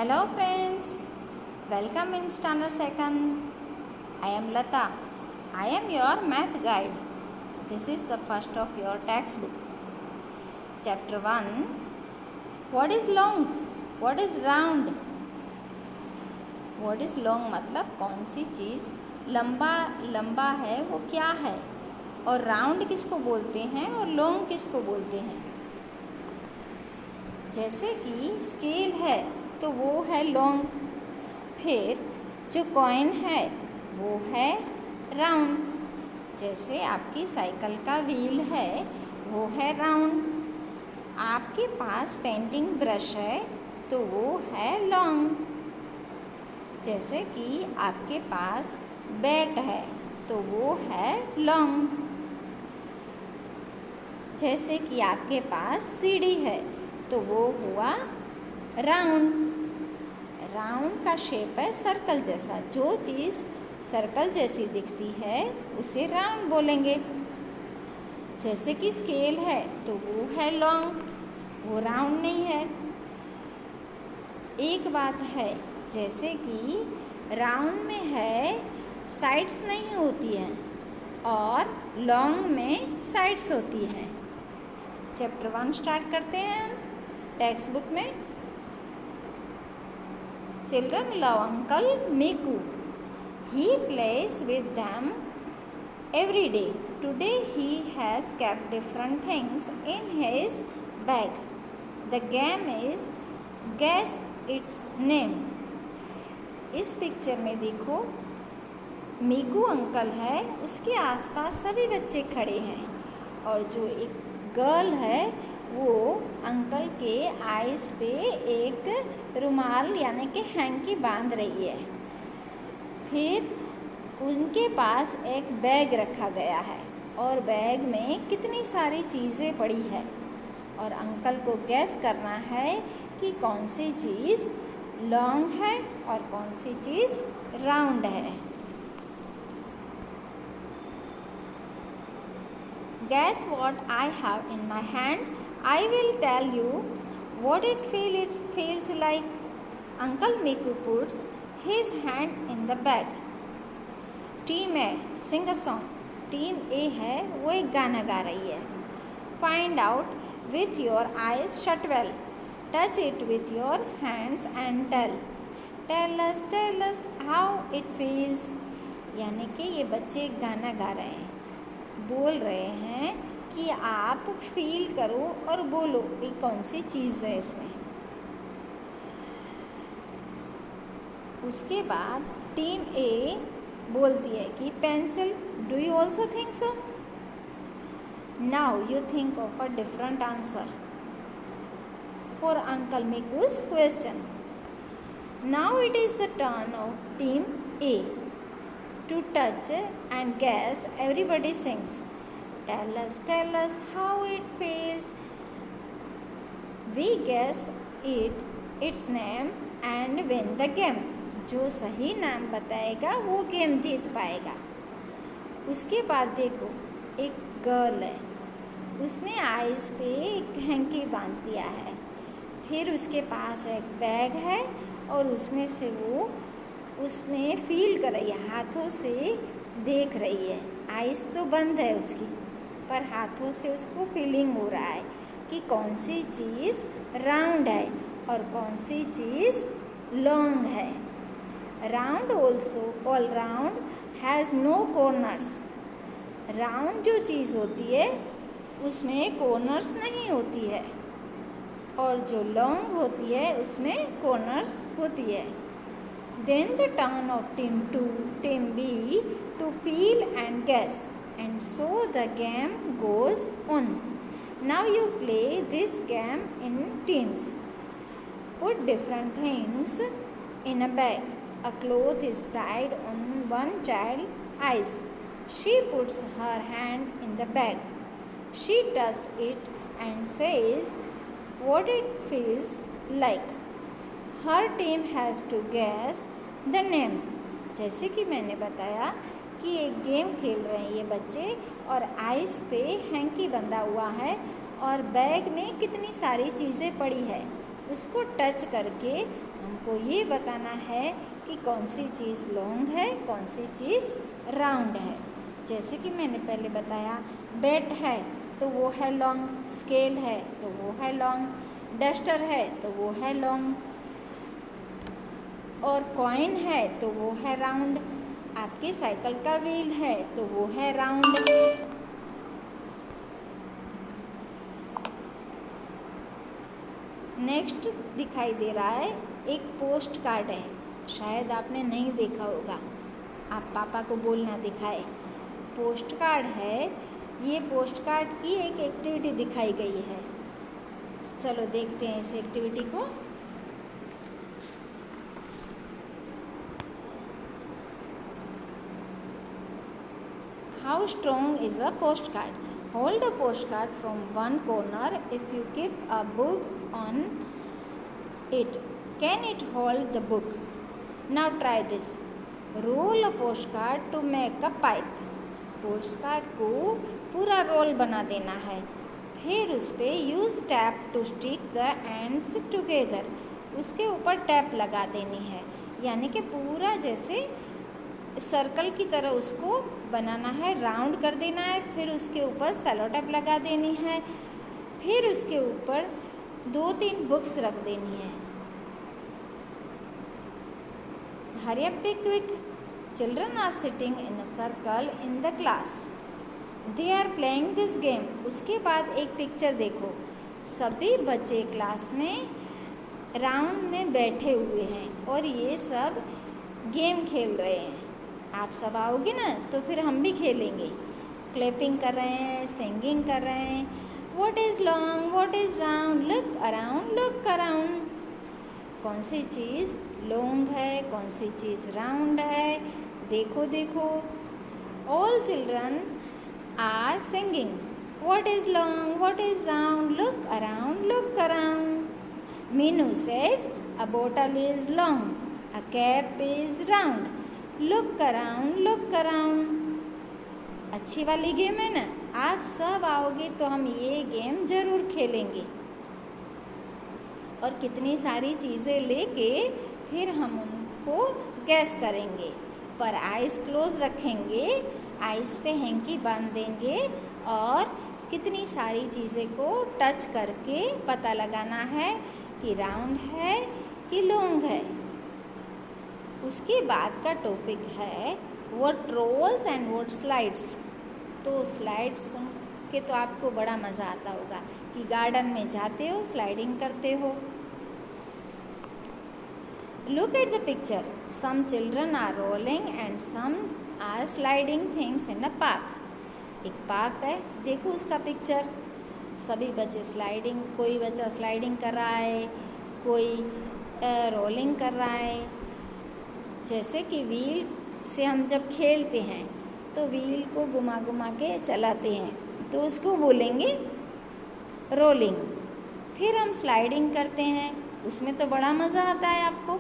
Hello friends, welcome in Standard 2nd. I am Lata. I am your math guide. This is the first of your textbook. Chapter 1. What is long? What is round? What is long मतलब कौन सी चीज़ लंबा है वो क्या है, और round किसको बोलते हैं और लॉन्ग किसको बोलते हैं। जैसे कि स्केल है तो वो है लॉन्ग, फिर जो कॉइन है वो है राउंड। जैसे आपकी साइकिल का व्हील है वो है राउंड। आपके पास पेंटिंग ब्रश है तो वो है लॉन्ग। जैसे कि आपके पास बैट है तो वो है लॉन्ग। जैसे कि आपके पास सीढ़ी है तो वो हुआ राउंड। राउंड का शेप है सर्कल जैसा। जो चीज़ सर्कल जैसी दिखती है उसे राउंड बोलेंगे। जैसे कि स्केल है तो वो है लॉन्ग, वो राउंड नहीं है। एक बात है, जैसे कि राउंड में है साइड्स नहीं होती हैं और लॉन्ग में साइड्स होती हैं। चैप्टर 1 स्टार्ट करते हैं हम टेक्स्ट बुक में। Children love Uncle Miku. He plays with them every day. Today he has kept different things in his bag. The game is guess its name. इस picture में देखो, मीकू uncle है, उसके आसपास सभी बच्चे खड़े हैं और जो एक गर्ल है वो अंकल के आइस पे एक रुमाल यानी कि हैंकी बांध रही है। फिर उनके पास एक बैग रखा गया है और बैग में कितनी सारी चीज़ें पड़ी है और अंकल को गैस करना है कि कौन सी चीज़ लॉन्ग है और कौन सी चीज़ राउंड है। Guess what I have in my hand? I will tell you what it feels like. Uncle Miku puts his hand in the bag. Team A, sing a song. Team A है वो एक गाना गा रही है। Find out with your eyes shut well. Touch it with your hands and tell. Tell us how it feels. यानी कि ये बच्चे गाना गा रहे हैं, बोल रहे हैं कि आप फील करो और बोलो कि कौन सी चीज़ है इसमें। उसके बाद टीम ए बोलती है कि pencil, do you also think so? Now you think of a different answer for uncle Miku's question. Now it is the turn of team A to touch and guess. Everybody sings. Tell us how it feels. We guess its name and win the game. जो सही नाम बताएगा वो game जीत पाएगा। उसके बाद देखो, एक गर्ल है, उसने आइस पे एक हैंकी बांध दिया है। फिर उसके पास एक बैग है और उसमें से वो उसमें फील कर रही है, हाथों से देख रही है। आइस तो बंद है उसकी, पर हाथों से उसको फीलिंग हो रहा है कि कौन सी चीज़ राउंड है और कौन सी चीज़ लॉन्ग है। Round also all round has no corners. Round जो चीज़ होती है उसमें कॉर्नर्स नहीं होती है और जो लॉन्ग होती है उसमें कॉर्नर्स होती है। Then the turn of team B to feel and guess, and so the game goes on. Now you play this game in teams. Put different things in a bag. A cloth is tied on one child's eyes. She puts her hand in the bag. She touches it and says what it feels like. Her team has to guess the name. जैसे कि मैंने बताया कि एक game खेल रहे हैं ये बच्चे और आइस पे हैंकी बंधा हुआ है और बैग में कितनी सारी चीज़ें पड़ी है उसको टच करके हमको ये बताना है कि कौन सी चीज़ लॉन्ग है, कौन सी चीज़ राउंड है। जैसे कि मैंने पहले बताया, बैट है तो वो है लॉन्ग, स्केल है तो वो है लॉन्ग, डस्टर है तो वो है लॉन्ग, और कॉइन है तो वो है राउंड, आपकी साइकिल का व्हील है तो वो है राउंड। नेक्स्ट दिखाई दे रहा है एक पोस्ट कार्ड है, शायद आपने नहीं देखा होगा, आप पापा को बोलना दिखाए। पोस्ट कार्ड है, ये पोस्ट कार्ड की एक एक्टिविटी दिखाई गई है। चलो देखते हैं इस एक्टिविटी को। How strong is a postcard? Hold a postcard from one corner. If you keep a book on it, can it hold the book? Now try this. Roll a postcard to make a pipe. Postcard को पूरा roll बना देना है, फिर उस पर use tape to stick the ends together, उसके ऊपर टैप लगा देनी है, यानी कि पूरा जैसे सर्कल की तरह उसको बनाना है, राउंड कर देना है, फिर उसके ऊपर सेलो टेप लगा देनी है, फिर उसके ऊपर 2-3 बुक्स रख देनी है। Hurry up, be quick. Children are sitting in a circle in the class, they are playing this game. उसके बाद एक पिक्चर देखो, सभी बच्चे क्लास में राउंड में बैठे हुए हैं और ये सब गेम खेल रहे हैं। आप सब आओगे ना तो फिर हम भी खेलेंगे। क्लैपिंग कर रहे हैं, सिंगिंग कर रहे हैं। What is long, what is round, look around, look around. कौन सी चीज़ लॉन्ग है, कौन सी चीज़ राउंड है, देखो देखो। All children are singing, what is long, what is round, look around, look around. Meenu says a bottle is long, a cap is round, look around, look around. अच्छी वाली गेम है ना, आप सब आओगे तो हम ये गेम ज़रूर खेलेंगे। और कितनी सारी चीज़ें लेके फिर हम उनको गैस करेंगे, पर आइज़ क्लोज रखेंगे, आइज़ पे हैंकी बांध देंगे और कितनी सारी चीज़ें को टच करके पता लगाना है कि राउंड है कि लॉन्ग है। उसके बाद का टॉपिक है what rolls and what slides. तो स्लाइड्स के तो आपको बड़ा मज़ा आता होगा कि गार्डन में जाते हो, स्लाइडिंग करते हो। Look at the picture, some children are rolling and some are sliding things in a park. एक पार्क है, देखो उसका पिक्चर। सभी बच्चे स्लाइडिंग, कोई बच्चा स्लाइडिंग कर रहा है, कोई रोलिंग कर रहा है। जैसे कि व्हील से हम जब खेलते हैं तो व्हील को घुमा घुमा के चलाते हैं तो उसको बोलेंगे रोलिंग। फिर हम स्लाइडिंग करते हैं, उसमें तो बड़ा मज़ा आता है आपको।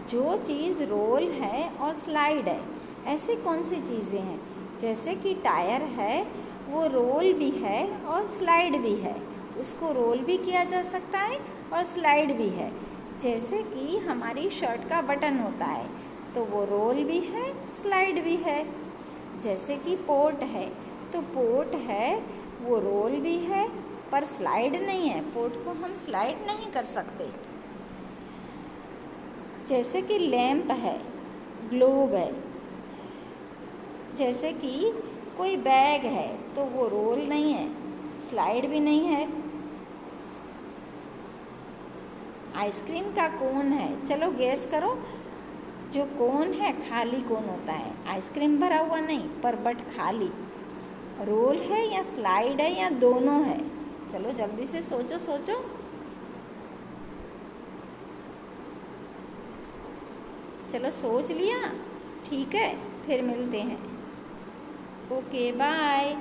जो चीज़ रोल है और स्लाइड है, ऐसे कौन सी चीज़ें हैं? जैसे कि टायर है, वो रोल भी है और स्लाइड भी है, उसको रोल भी किया जा सकता है और स्लाइड भी है। जैसे कि हमारी शर्ट का बटन होता है तो वो रोल भी है, स्लाइड भी है। जैसे कि पोट है, तो पोट है वो रोल भी है पर स्लाइड नहीं है, पोट को हम स्लाइड नहीं कर सकते। जैसे कि लैंप है, ग्लोब है। जैसे कि कोई बैग है तो वो रोल नहीं है, स्लाइड भी नहीं है। आइसक्रीम का कोन है, चलो गैस करो, जो कोन है खाली कोन होता है, आइसक्रीम भरा हुआ नहीं पर बट खाली। रोल है या स्लाइड है या दोनों है? चलो जल्दी से सोचो सोचो। चलो सोच लिया, ठीक है, फिर मिलते हैं। Okay bye.